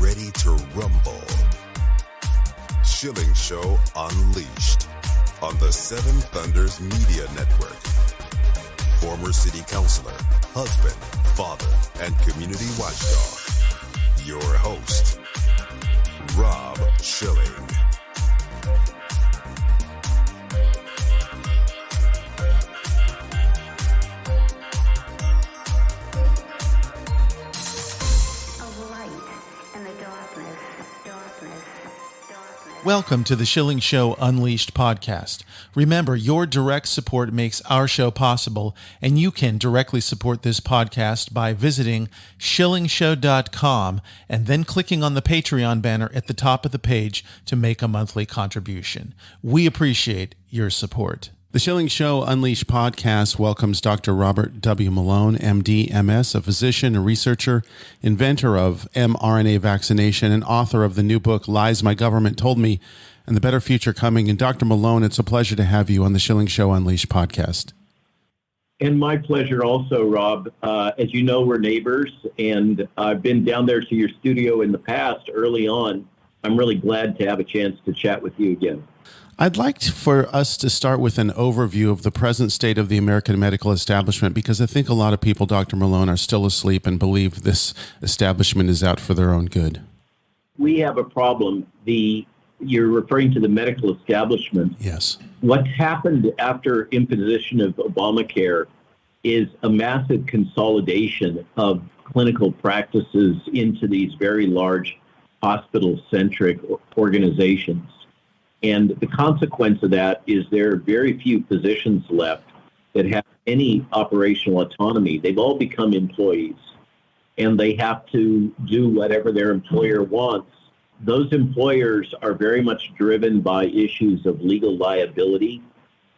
ready to rumble. Schilling Show Unleashed on the Seven Thunders Media Network. Former city councilor, husband, father, and community watchdog. Your host, Rob Schilling. Welcome to the Schilling Show Unleashed Podcast. Remember, your direct support makes our show possible, and you can directly support this podcast by visiting schillingshow.com and then clicking on the Patreon banner at the top of the page to make a monthly contribution. We appreciate your support. The Schilling Show Unleashed podcast welcomes Dr. Robert W. Malone, MD, MS, a physician, a researcher, inventor of mRNA vaccination, and author of the new book, Lies My Government Told Me, and the Better Future Coming. And Dr. Malone, it's a pleasure to have you on the Schilling Show Unleashed podcast. And my pleasure also, Rob. As you know, we're neighbors, and I've been down there to your studio in the past early on. I'm really glad to have a chance to chat with you again. I'd like for us to start with an overview of the present state of the American medical establishment, because I think a lot of people, Dr. Malone, are still asleep and believe this establishment is out for their own good. We have a problem. You're referring to the medical establishment. Yes. What's happened after imposition of Obamacare is a massive consolidation of clinical practices into these very large hospital-centric organizations. And the consequence of that is there are very few physicians left that have any operational autonomy. They've all become employees, and they have to do whatever their employer wants. Those employers are very much driven by issues of legal liability.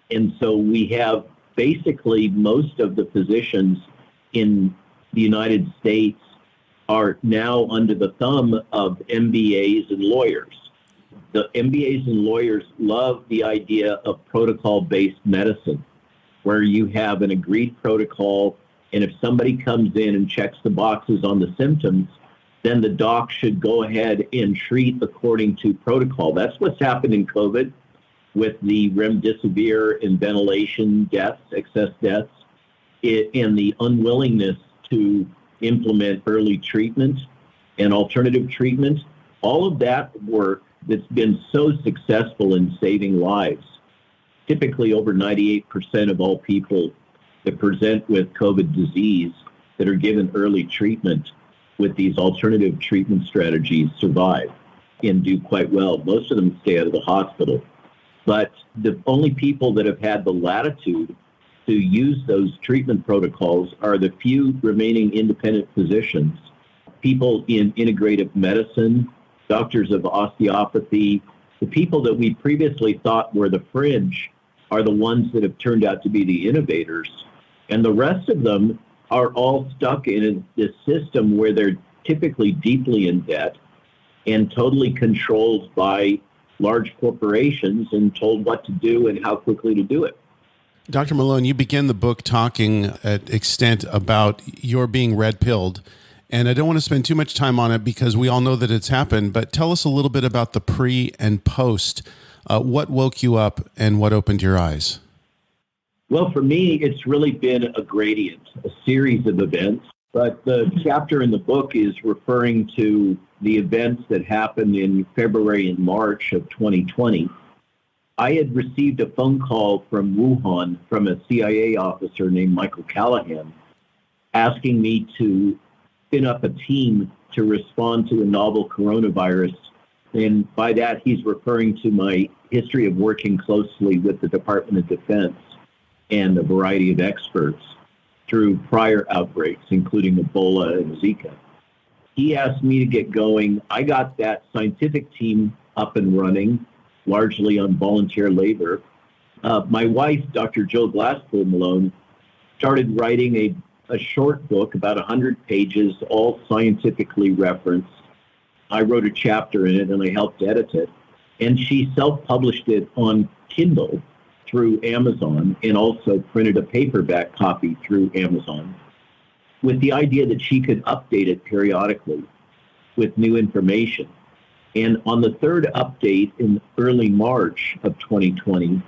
And so we have basically most of the physicians in the United States are now under the thumb of MBAs and lawyers. The MBAs and lawyers love the idea of protocol-based medicine, where you have an agreed protocol, and if somebody comes in and checks the boxes on the symptoms, then the doc should go ahead and treat according to protocol. That's what's happened in COVID with the remdesivir and ventilation deaths, excess deaths, and the unwillingness to implement early treatment and alternative treatment. All of that work that's been so successful in saving lives. Typically over 98% of all people that present with COVID disease that are given early treatment with these alternative treatment strategies survive and do quite well. Most of them stay out of the hospital. But the only people that have had the latitude to use those treatment protocols are the few remaining independent physicians, people in integrative medicine, doctors of osteopathy. The people that we previously thought were the fringe are the ones that have turned out to be the innovators. And the rest of them are all stuck in this system where they're typically deeply in debt and totally controlled by large corporations and told what to do and how quickly to do it. Dr. Malone, you begin the book talking at extent about your being red-pilled. And I don't want to spend too much time on it because we all know that it's happened, but tell us a little bit about the pre and post. What woke you up and what opened your eyes? Well, for me, it's really been a gradient, a series of events. But the chapter in the book is referring to the events that happened in February and March of 2020. I had received a phone call from Wuhan from a CIA officer named Michael Callahan asking me to spin up a team to respond to a novel coronavirus. And by that, he's referring to my history of working closely with the Department of Defense and a variety of experts through prior outbreaks, including Ebola and Zika. He asked me to get going. I got that scientific team up and running, largely on volunteer labor. My wife, Dr. Jill Glasspool Malone, started writing a short book, about 100 pages, all scientifically referenced. I wrote a chapter in it and I helped edit it. And she self-published it on Kindle through Amazon and also printed a paperback copy through Amazon with the idea that she could update it periodically. with new information. And on the third update in early March of 2020,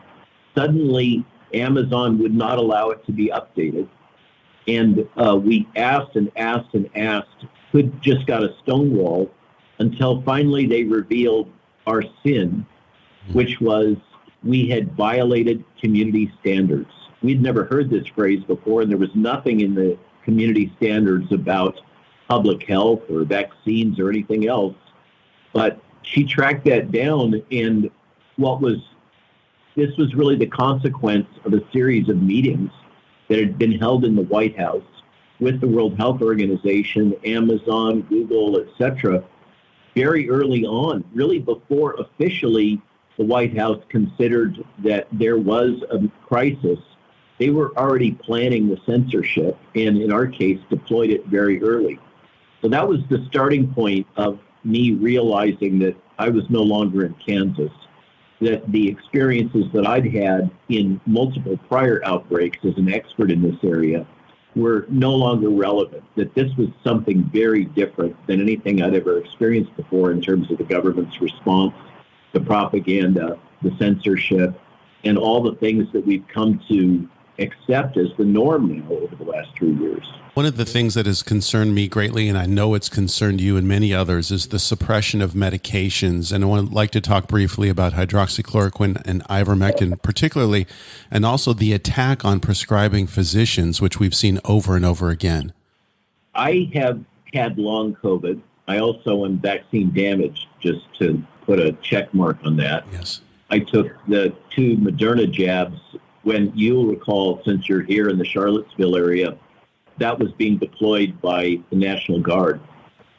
suddenly Amazon would not allow it to be updated. And we asked and asked and asked, just got a stonewall until finally they revealed our sin, which was we had violated community standards. We'd never heard this phrase before, and there was nothing in the community standards about public health or vaccines or anything else. But she tracked that down, and this was really the consequence of a series of meetings that had been held in the White House with the World Health Organization, Amazon, Google, etc., very early on, really before officially the White House considered that there was a crisis. They were already planning the censorship, and in our case, deployed it very early. So that was the starting point of me realizing that I was no longer in Kansas, that the experiences that I'd had in multiple prior outbreaks as an expert in this area were no longer relevant, that this was something very different than anything I'd ever experienced before in terms of the government's response, the propaganda, the censorship, and all the things that we've come to accept as the norm now over the last 3 years. One of the things that has concerned me greatly, and I know it's concerned you and many others, is the suppression of medications. And I would like to talk briefly about hydroxychloroquine and ivermectin particularly, and also the attack on prescribing physicians, which we've seen over and over again. I have had long COVID. I also am vaccine damaged, just to put a check mark on that. Yes. I took the 2 Moderna jabs when, you'll recall, since you're here in the Charlottesville area, that was being deployed by the National Guard.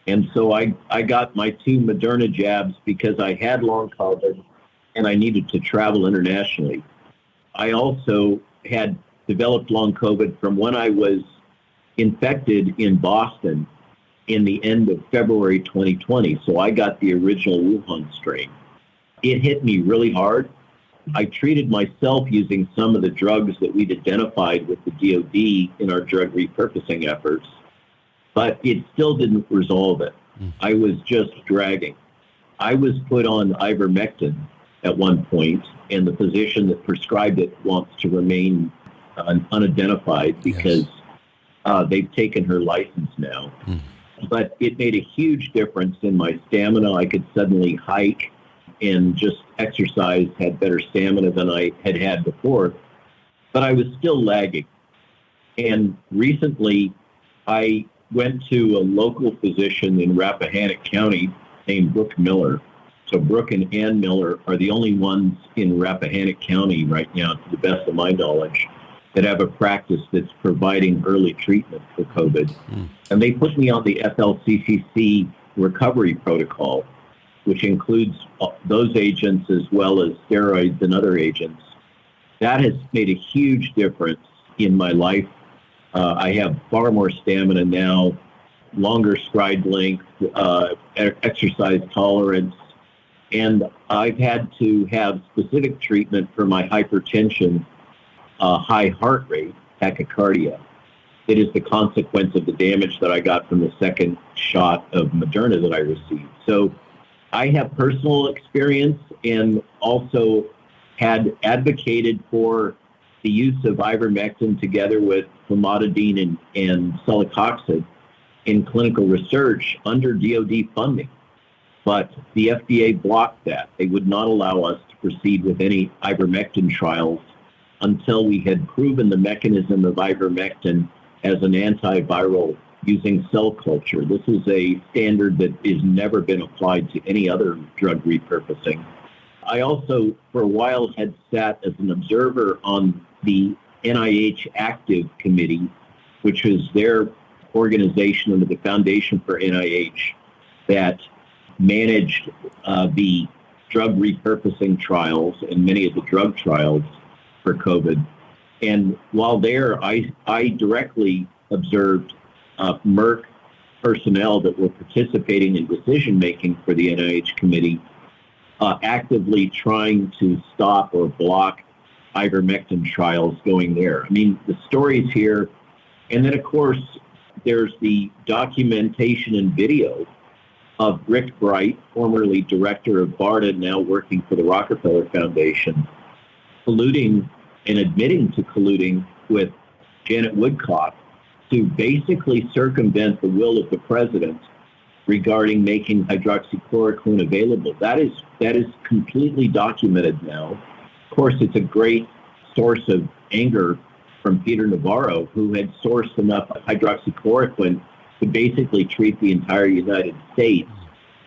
And so I got my 2 Moderna jabs because I had long COVID and I needed to travel internationally. I also had developed long COVID from when I was infected in Boston in the end of February 2020. So I got the original Wuhan strain. It hit me really hard. I treated myself using some of the drugs that we'd identified with the DOD in our drug repurposing efforts, but it still didn't resolve it. I was just dragging. I was put on ivermectin at one point, and the physician that prescribed it wants to remain unidentified because they've taken her license now. But it made a huge difference in my stamina. I could suddenly hike and just exercise, had better stamina than I had had before, but I was still lagging. And recently, I went to a local physician in Rappahannock County named Brooke Miller. So Brooke and Ann Miller are the only ones in Rappahannock County right now, to the best of my knowledge, that have a practice that's providing early treatment for COVID. And they put me on the FLCCC recovery protocol, which includes those agents as well as steroids and other agents. That has made a huge difference in my life. I have far more stamina now, longer stride length, exercise tolerance, and I've had to have specific treatment for my hypertension, high heart rate, tachycardia. It is the consequence of the damage that I got from the second shot of Moderna that I received. So I have personal experience and also had advocated for the use of ivermectin together with famotidine and celecoxib in clinical research under DOD funding. But the FDA blocked that. They would not allow us to proceed with any ivermectin trials until we had proven the mechanism of ivermectin as an antiviral using cell culture. This is a standard that has never been applied to any other drug repurposing. I also, for a while, had sat as an observer on the NIH Active Committee, which is their organization under the Foundation for NIH that managed the drug repurposing trials and many of the drug trials for COVID. And while there, I directly observed Merck personnel that were participating in decision-making for the NIH committee actively trying to stop or block ivermectin trials going there. I mean, the stories here, and then of course, there's the documentation and video of Rick Bright, formerly director of BARDA, now working for the Rockefeller Foundation, colluding and admitting to colluding with Janet Woodcock to basically circumvent the will of the president regarding making hydroxychloroquine available. That is completely documented now. Of course, it's a great source of anger from Peter Navarro, who had sourced enough hydroxychloroquine to basically treat the entire United States.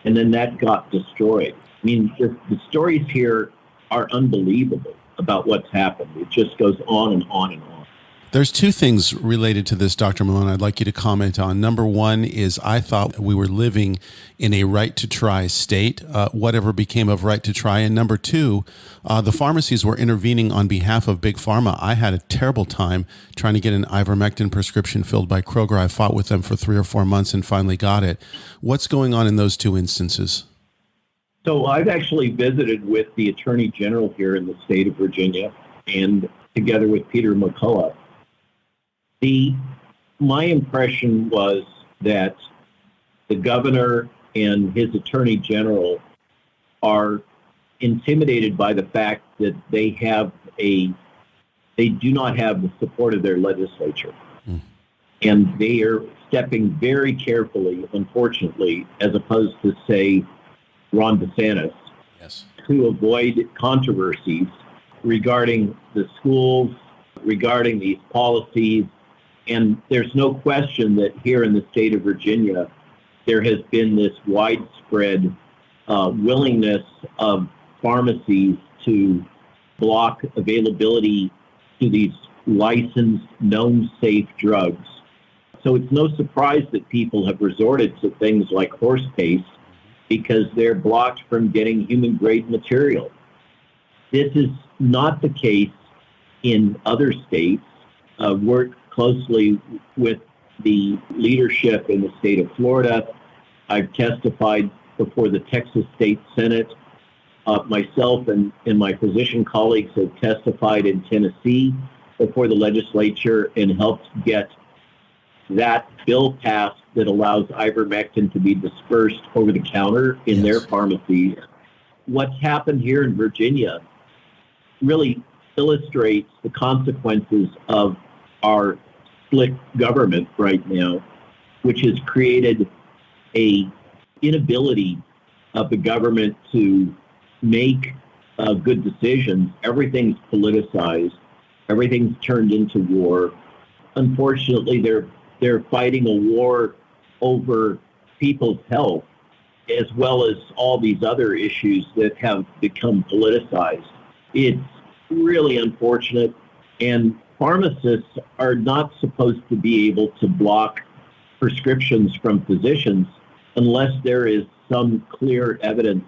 And then that got destroyed. I mean, the stories here are unbelievable about what's happened. It just goes on and on and on. There's two things related to this, Dr. Malone, I'd like you to comment on. Number one is I thought we were living in a right-to-try state, whatever became of right to try. And number two, the pharmacies were intervening on behalf of Big Pharma. I had a terrible time trying to get an ivermectin prescription filled by Kroger. I fought with them for 3 or 4 months and finally got it. What's going on in those two instances? So I've actually visited with the Attorney General here in the state of Virginia, and together with Peter McCullough. My impression was that the governor and his attorney general are intimidated by the fact that they do not have the support of their legislature. And they are stepping very carefully, unfortunately, as opposed to, say, Ron DeSantis, yes, to avoid controversies regarding the schools, regarding these policies. And there's no question that here in the state of Virginia, there has been this widespread willingness of pharmacies to block availability to these licensed, known safe drugs. So it's no surprise that people have resorted to things like horse paste because they're blocked from getting human-grade material. This is not the case in other states. Work closely with the leadership in the state of Florida. I've testified before the Texas State Senate. Myself and my physician colleagues have testified in Tennessee before the legislature and helped get that bill passed that allows ivermectin to be dispersed over the counter in their pharmacies. What's happened here in Virginia really illustrates the consequences of our split government right now, which has created a inability of the government to make good decisions. Everything's politicized. Everything's turned into war. Unfortunately, they're fighting a war over people's health, as well as all these other issues that have become politicized. It's really unfortunate, and pharmacists are not supposed to be able to block prescriptions from physicians unless there is some clear evidence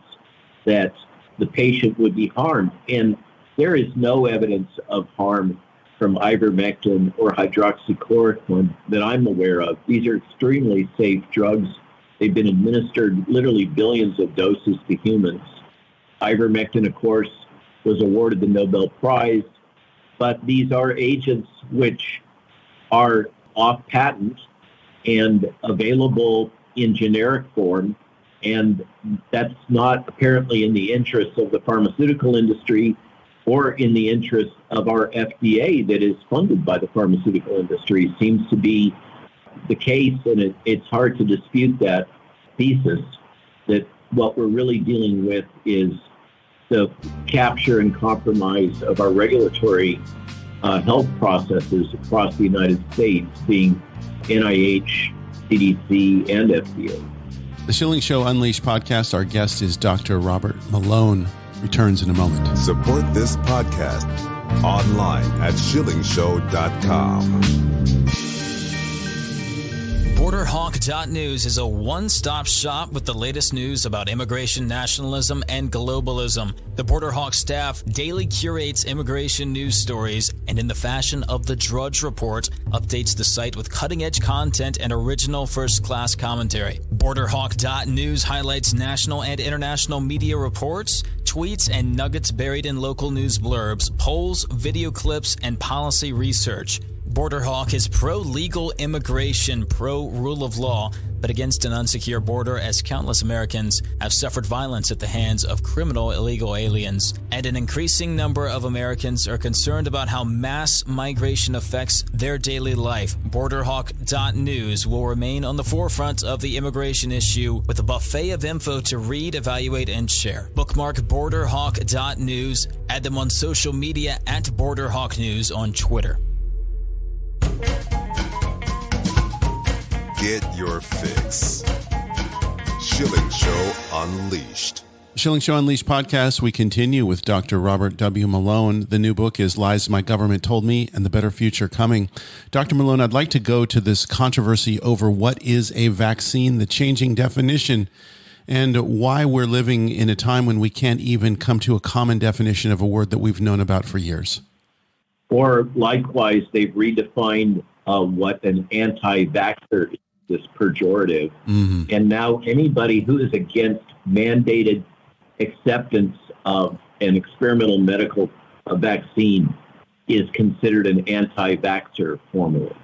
that the patient would be harmed. And there is no evidence of harm from ivermectin or hydroxychloroquine that I'm aware of. These are extremely safe drugs. They've been administered literally billions of doses to humans. Ivermectin, of course, was awarded the Nobel Prize. But these are agents which are off patent and available in generic form, and that's not apparently in the interest of the pharmaceutical industry or in the interest of our FDA that is funded by the pharmaceutical industry. It seems to be the case, and it's hard to dispute that thesis, that what we're really dealing with is the capture and compromise of our regulatory health processes across the United States, being NIH, CDC, and FDA. The Schilling Show Unleashed podcast, our guest is Dr. Robert Malone. Returns in a moment. Support this podcast online at schillingshow.com. BorderHawk.news is a one-stop shop with the latest news about immigration nationalism and globalism. The BorderHawk staff daily curates immigration news stories and, in the fashion of the Drudge Report, updates the site with cutting-edge content and original first-class commentary. BorderHawk.news highlights national and international media reports, tweets, and nuggets buried in local news blurbs, polls, video clips, and policy research. BorderHawk is pro-legal immigration, pro-rule of law, but against an unsecure border, as countless Americans have suffered violence at the hands of criminal illegal aliens. And an increasing number of Americans are concerned about how mass migration affects their daily life. BorderHawk.news will remain on the forefront of the immigration issue with a buffet of info to read, evaluate, and share. Bookmark BorderHawk.news. Add them on social media at BorderHawkNews on Twitter. Get your fix. Schilling Show Unleashed. Schilling Show Unleashed podcast, we continue with Dr. Robert W. Malone. The new book is Lies My Government Told Me and the Better Future Coming. Dr. Malone, I'd like to go to this controversy over what is a vaccine, the changing definition, and why we're living in a time when we can't even come to a common definition of a word that we've known about for years. Or likewise, they've redefined what an anti-vaxxer is, this pejorative. Mm-hmm. And now anybody who is against mandated acceptance of an experimental medical vaccine is considered an anti-vaxxer formally,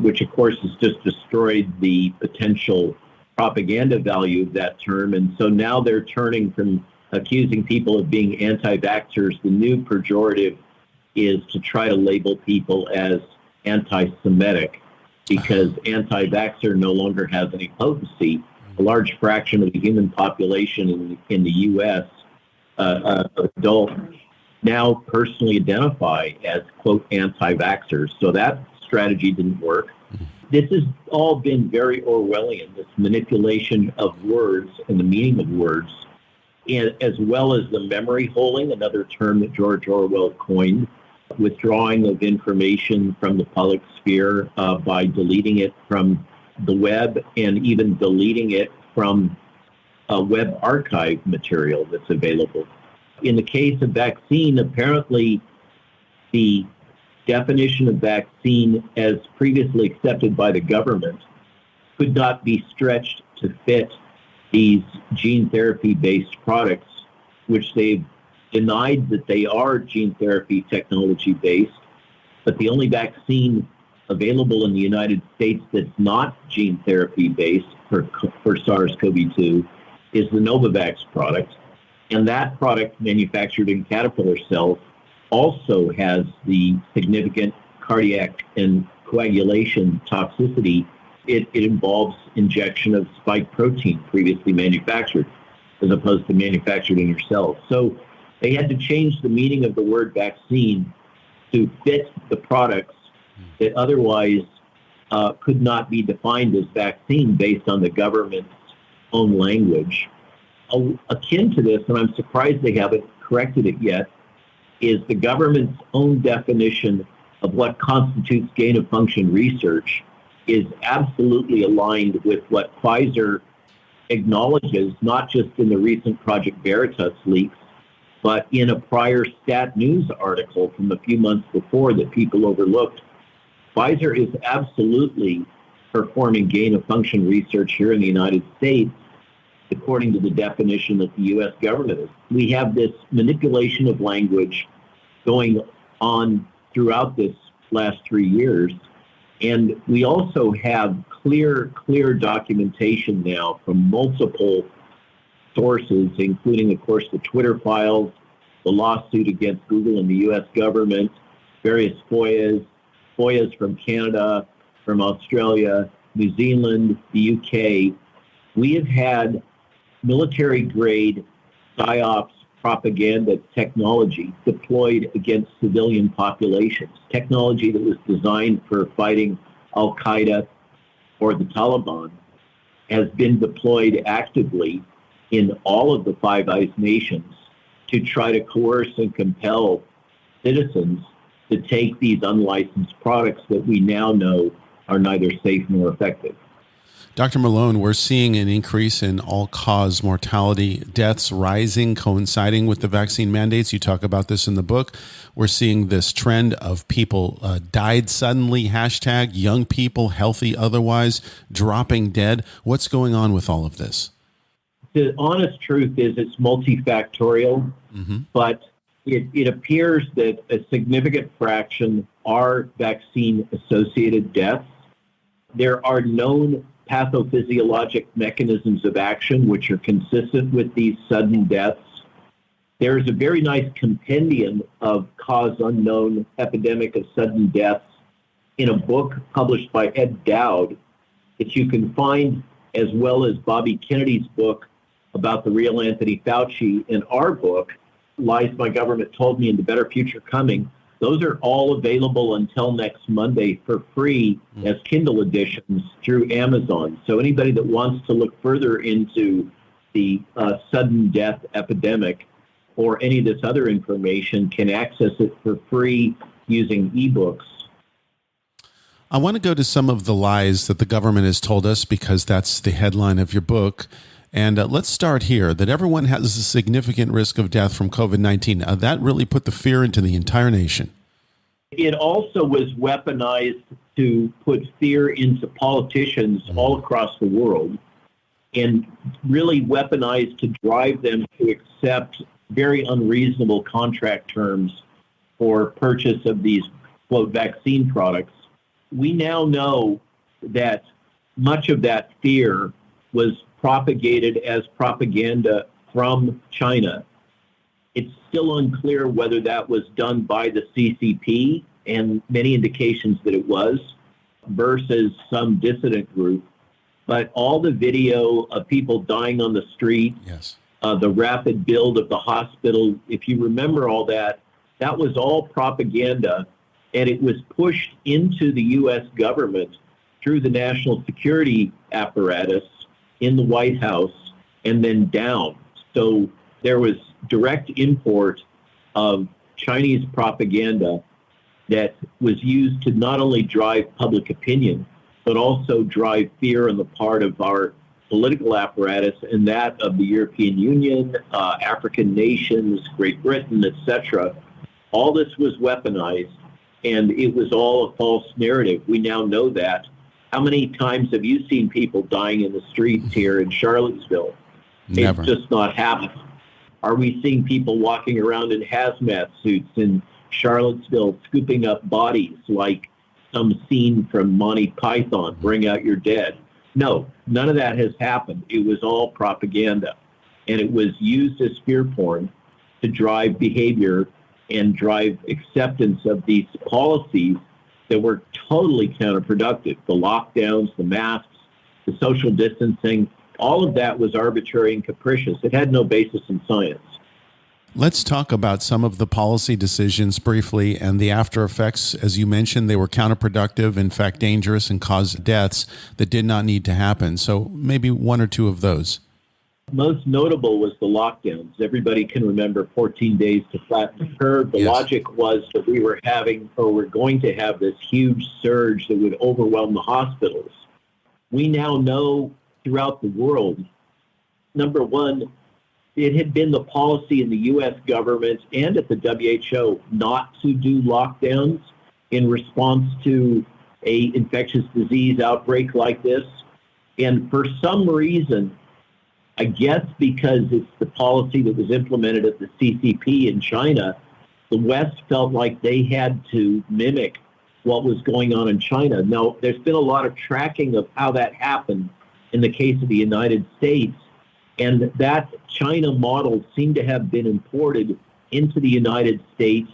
which of course has just destroyed the potential propaganda value of that term. And so now they're turning from accusing people of being anti-vaxxers. The new pejorative is to try to label people as anti-Semitic, because anti-vaxxer no longer has any potency. A large fraction of the human population in the U.S., adults, now personally identify as, quote, anti-vaxxers. So that strategy didn't work. This has all been very Orwellian, this manipulation of words and the meaning of words, and as well as the memory holding, another term that George Orwell coined, withdrawing of information from the public sphere by deleting it from the web and even deleting it from web archive material that's available. In the case of vaccine, apparently the definition of vaccine as previously accepted by the government could not be stretched to fit these gene therapy-based products, which they've denied that they are gene therapy technology based, but the only vaccine available in the United States that's not gene therapy based for SARS-CoV-2 is the Novavax product. And that product, manufactured in caterpillar cells, also has the significant cardiac and coagulation toxicity. It involves injection of spike protein previously manufactured, as opposed to manufactured in your cells. So they had to change the meaning of the word vaccine to fit the products that otherwise could not be defined as vaccine based on the government's own language. Akin to this, and I'm surprised they haven't corrected it yet, is the government's own definition of what constitutes gain-of-function research is absolutely aligned with what Pfizer acknowledges, not just in the recent Project Veritas leaks, but in a prior Stat News article from a few months before that people overlooked. Pfizer is absolutely performing gain-of-function research here in the United States, according to the definition that the U.S. government is. We have this manipulation of language going on throughout this last 3 years. And we also have clear documentation now from multiple sources, including, of course, the Twitter files, the lawsuit against Google and the U.S. government, various FOIAs from Canada, from Australia, New Zealand, the U.K. We have had military-grade psy-ops propaganda technology deployed against civilian populations, technology that was designed for fighting Al-Qaeda or the Taliban has been deployed actively in all of the Five Eyes nations to try to coerce and compel citizens to take these unlicensed products that we now know are neither safe nor effective. Dr. Malone, we're seeing an increase in all-cause mortality, deaths rising, coinciding with the vaccine mandates. You talk about this in the book. We're seeing this trend of people died suddenly, hashtag young people, healthy otherwise, dropping dead. What's going on with all of this? The honest truth is it's multifactorial, but it appears that a significant fraction are vaccine-associated deaths. There are known pathophysiologic mechanisms of action, which are consistent with these sudden deaths. There's a very nice compendium of cause unknown epidemic of sudden deaths in a book published by Ed Dowd that you can find, as well as Bobby Kennedy's book about the real Anthony Fauci, and our book, Lies My Government Told Me and the Better Future Coming. Those are all available until next Monday for free as Kindle editions through Amazon. So anybody that wants to look further into the sudden death epidemic or any of this other information can access it for free using ebooks. I want to go to some of the lies that the government has told us, because that's the headline of your book. And let's start here, that everyone has a significant risk of death from COVID-19. That really put the fear into the entire nation. It also was weaponized to put fear into politicians all across the world, and really weaponized to drive them to accept very unreasonable contract terms for purchase of these, quote, vaccine products. We now know that much of that fear was propagated as propaganda from China. It's still unclear whether that was done by the CCP, and many indications that it was, versus some dissident group. But all the video of people dying on the street, yes, the rapid build of the hospital, if you remember all that, that was all propaganda, and it was pushed into the U.S. government through the national security apparatus in the White House and then down. So there was direct import of Chinese propaganda that was used to not only drive public opinion, but also drive fear on the part of our political apparatus and that of the European Union, African nations, Great Britain, etc. All this was weaponized, and it was all a false narrative. We now know that. How many times have you seen people dying in the streets here in Charlottesville? Never. It's just not happening. Are we seeing people walking around in hazmat suits in Charlottesville scooping up bodies like some scene from Monty Python, Bring Out Your Dead? No, none of that has happened. It was all propaganda, and it was used as fear porn to drive behavior and drive acceptance of these policies that were totally counterproductive. The lockdowns, the masks, the social distancing, all of that was arbitrary and capricious. It had no basis in science. Let's talk about some of the policy decisions briefly and the after effects. As you mentioned, they were counterproductive, in fact, dangerous, and caused deaths that did not need to happen. So maybe one or two of those. Most notable was the lockdowns. Everybody can remember 14 days to flatten the curve. The Yes. logic was that we were having, or we're going to have, this huge surge that would overwhelm the hospitals. We now know throughout the world, number one, it had been the policy in the U.S. government and at the WHO not to do lockdowns in response to a infectious disease outbreak like this. And for some reason, I guess because it's the policy that was implemented at the CCP in China, the West felt like they had to mimic what was going on in China. Now, there's been a lot of tracking of how that happened in the case of the United States, and that China model seemed to have been imported into the United States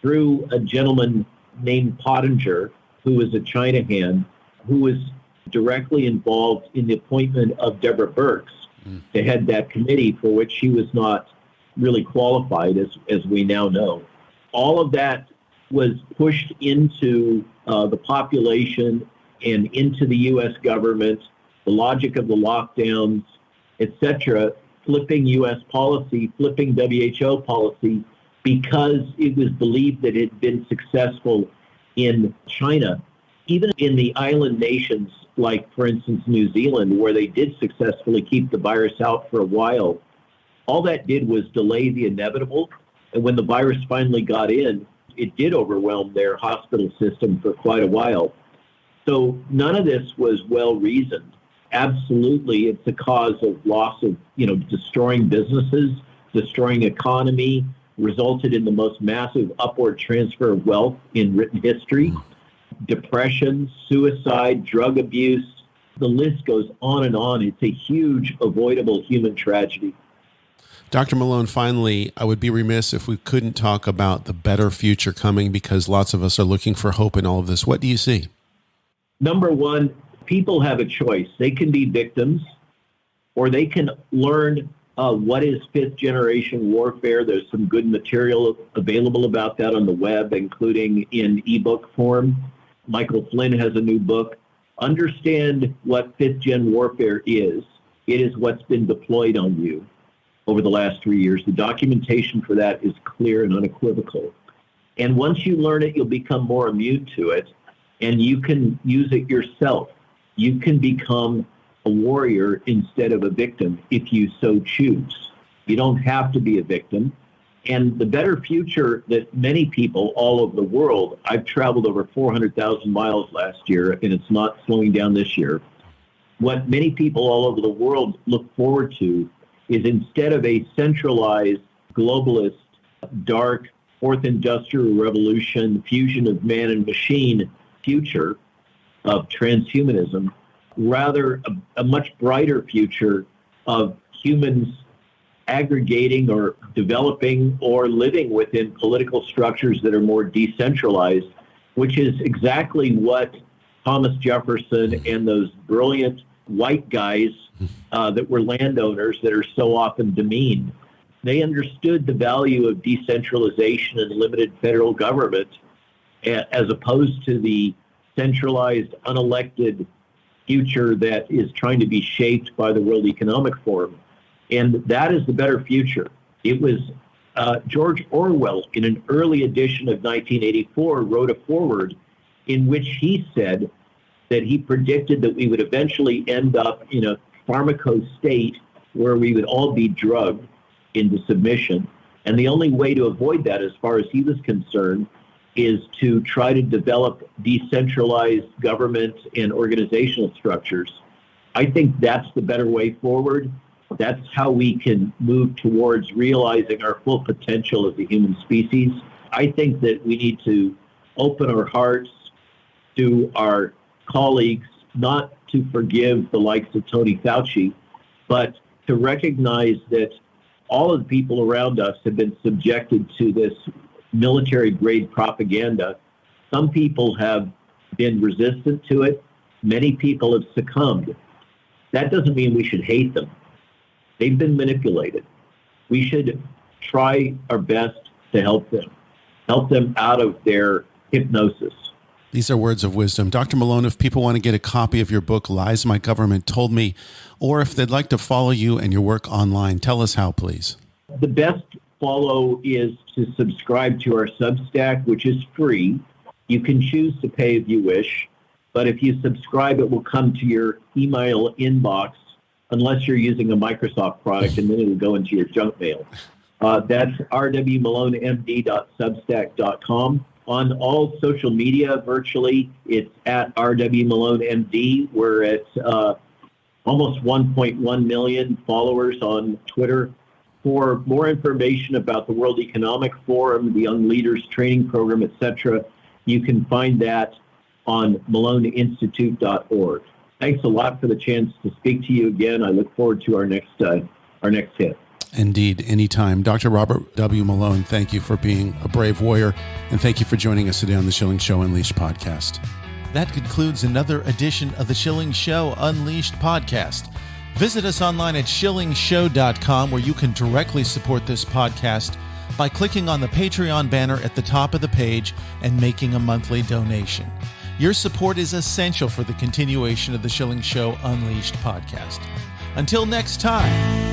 through a gentleman named Pottinger, who was a China hand, who was directly involved in the appointment of Deborah Birx to head that committee, for which she was not really qualified, as we now know. All of that was pushed into the population and into the U.S. government, the logic of the lockdowns, etc., flipping U.S. policy, flipping WHO policy, because it was believed that it had been successful in China. Even in the island nations, like, for instance, New Zealand, where they did successfully keep the virus out for a while, all that did was delay the inevitable. And when the virus finally got in, it did overwhelm their hospital system for quite a while. So none of this was well reasoned. Absolutely, it's a cause of loss of, destroying businesses, destroying economy, resulted in the most massive upward transfer of wealth in written history. Depression, suicide, drug abuse, The list goes on and on. It's a huge avoidable human tragedy. Dr. Malone, finally, I would be remiss if we couldn't talk about the better future coming, because lots of us are looking for hope in all of this. What do you see? Number one, people have a choice. They can be victims, or they can learn what is fifth generation warfare. There's some good material available about that on the web, including in ebook form. Michael Flynn has a new book. Understand what fifth gen warfare is. It is what's been deployed on you over the last 3 years. The documentation for that is clear and unequivocal. And once you learn it, you'll become more immune to it, and you can use it yourself. You can become a warrior instead of a victim if you so choose. You don't have to be a victim. And the better future that many people all over the world, I've traveled over 400,000 miles last year, and it's not slowing down this year. What many people all over the world look forward to is, instead of a centralized, globalist, dark, fourth industrial revolution, fusion of man and machine future of transhumanism, rather a much brighter future of humans aggregating or developing or living within political structures that are more decentralized, which is exactly what Thomas Jefferson and those brilliant white guys that were landowners that are so often demeaned, they understood the value of decentralization and limited federal government, as opposed to the centralized, unelected future that is trying to be shaped by the World Economic Forum. And that is the better future. It was George Orwell, in an early edition of 1984, wrote a foreword in which he said that he predicted that we would eventually end up in a pharmaco state where we would all be drugged into submission. And the only way to avoid that, as far as he was concerned, is to try to develop decentralized government and organizational structures. I think that's the better way forward. That's how we can move towards realizing our full potential as a human species. I think that we need to open our hearts to our colleagues, not to forgive the likes of Tony Fauci, but to recognize that all of the people around us have been subjected to this military-grade propaganda. Some people have been resistant to it. Many people have succumbed. That doesn't mean we should hate them. They've been manipulated. We should try our best to help them out of their hypnosis. These are words of wisdom. Dr. Malone, if people want to get a copy of your book, Lies My Government Told Me, or if they'd like to follow you and your work online, tell us how, please. The best follow is to subscribe to our Substack, which is free. You can choose to pay if you wish, but if you subscribe, it will come to your email inbox, unless you're using a Microsoft product, and then it will go into your junk mail. That's rwmalonemd.substack.com. On all social media, virtually, it's at rwmalonemd. We're at almost 1.1 million followers on Twitter. For more information about the World Economic Forum, the Young Leaders Training Program, etc., you can find that on maloneinstitute.org. Thanks a lot for the chance to speak to you again. I look forward to our next hit. Indeed, anytime. Dr. Robert W. Malone, thank you for being a brave warrior, and thank you for joining us today on the Schilling Show Unleashed podcast. That concludes another edition of the Schilling Show Unleashed podcast. Visit us online at schillingshow.com, where you can directly support this podcast by clicking on the Patreon banner at the top of the page and making a monthly donation. Your support is essential for the continuation of the Schilling Show Unleashed podcast. Until next time,